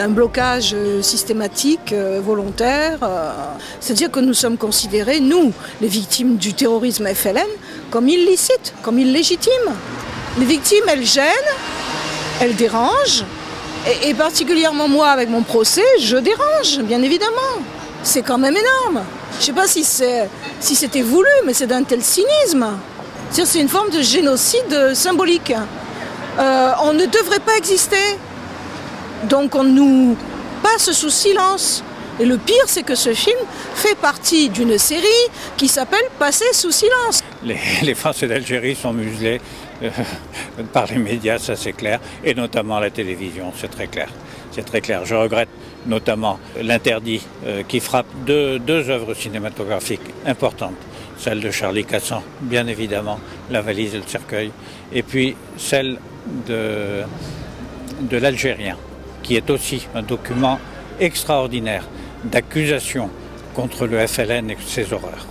a un blocage systématique, volontaire. C'est-à-dire que nous sommes considérés, nous, les victimes du terrorisme FLN, comme illicites, comme illégitimes. Les victimes, elles gênent, elles dérangent. Et particulièrement moi, avec mon procès, je dérange, bien évidemment. C'est quand même énorme. Je ne sais pas si c'était voulu, mais c'est d'un tel cynisme. C'est une forme de génocide symbolique. On ne devrait pas exister. Donc on nous passe sous silence. Et le pire, c'est que ce film fait partie d'une série qui s'appelle « Passer sous silence ». Les Français d'Algérie sont muselés par les médias, ça c'est clair, et notamment la télévision, c'est très clair. C'est très clair. Je regrette notamment l'interdit qui frappe deux œuvres cinématographiques importantes. Celle de Charlie Cassan, bien évidemment, La valise et le cercueil, et puis celle de l'Algérien, qui est aussi un document extraordinaire d'accusation contre le FLN et ses horreurs.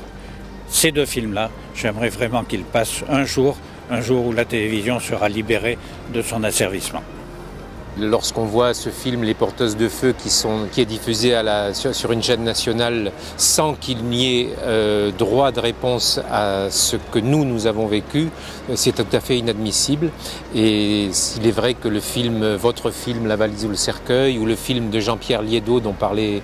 Ces deux films-là, j'aimerais vraiment qu'ils passent un jour où la télévision sera libérée de son asservissement. Lorsqu'on voit ce film Les Porteuses de Feu qui est diffusé sur une chaîne nationale sans qu'il n'y ait droit de réponse à ce que nous avons vécu, c'est tout à fait inadmissible. Et il est vrai que votre film La valise ou le cercueil, ou le film de Jean-Pierre Liédot dont parlait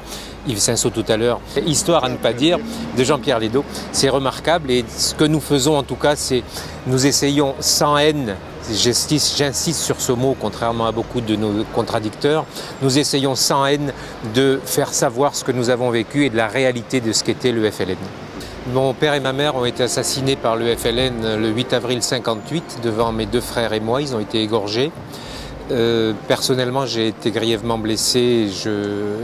Yves Saint-Saut tout à l'heure, Histoire à ne pas dire, de Jean-Pierre Liédot, c'est remarquable. Et ce que nous faisons en tout cas, c'est nous essayons sans haine. J'insiste sur ce mot, contrairement à beaucoup de nos contradicteurs. Nous essayons sans haine de faire savoir ce que nous avons vécu et de la réalité de ce qu'était le FLN. Mon père et ma mère ont été assassinés par le FLN le 8 avril 1958 devant mes deux frères et moi. Ils ont été égorgés. Personnellement, j'ai été grièvement blessé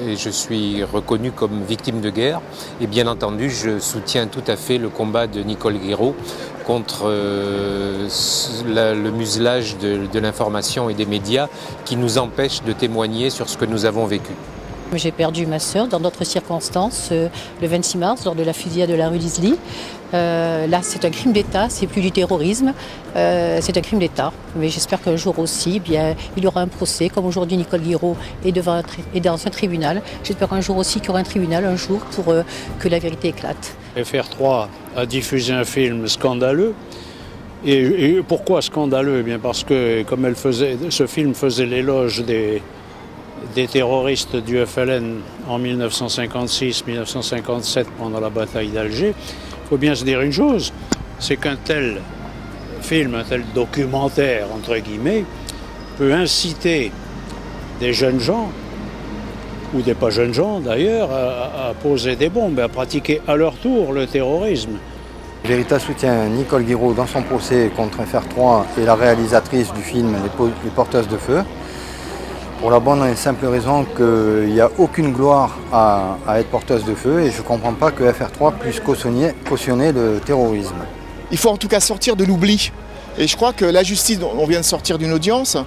et je suis reconnu comme victime de guerre. Et bien entendu, je soutiens tout à fait le combat de Nicole Guiraud contre le muselage de l'information et des médias qui nous empêchent de témoigner sur ce que nous avons vécu. J'ai perdu ma sœur dans d'autres circonstances le 26 mars lors de la fusillade de la rue Lisly. Là, c'est un crime d'État, c'est plus du terrorisme, c'est un crime d'État. Mais j'espère qu'un jour aussi, il y aura un procès, comme aujourd'hui Nicole Guiraud est dans un tribunal. J'espère qu'un jour aussi qu'il y aura un tribunal un jour pour que la vérité éclate. FR3 a diffusé un film scandaleux. Et pourquoi scandaleux? Eh bien parce que comme ce film faisait l'éloge des terroristes du FLN en 1956-1957 pendant la bataille d'Alger, il faut bien se dire une chose, c'est qu'un tel film, un tel documentaire, entre guillemets, peut inciter des jeunes gens, ou des pas jeunes gens d'ailleurs, à poser des bombes, à pratiquer à leur tour le terrorisme. Veritas soutient Nicole Guiraud dans son procès contre FR3 et la réalisatrice du film Les Porteuses de Feu, pour la bonne et simple raison qu'il n'y a aucune gloire à être porteuse de feu et je ne comprends pas que FR3 puisse cautionner le terrorisme. Il faut en tout cas sortir de l'oubli. Et je crois que la justice, on vient de sortir d'une audience,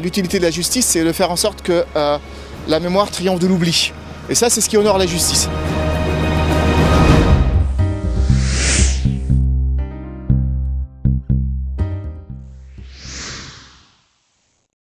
l'utilité de la justice, c'est de faire en sorte que la mémoire triomphe de l'oubli. Et ça, c'est ce qui honore la justice.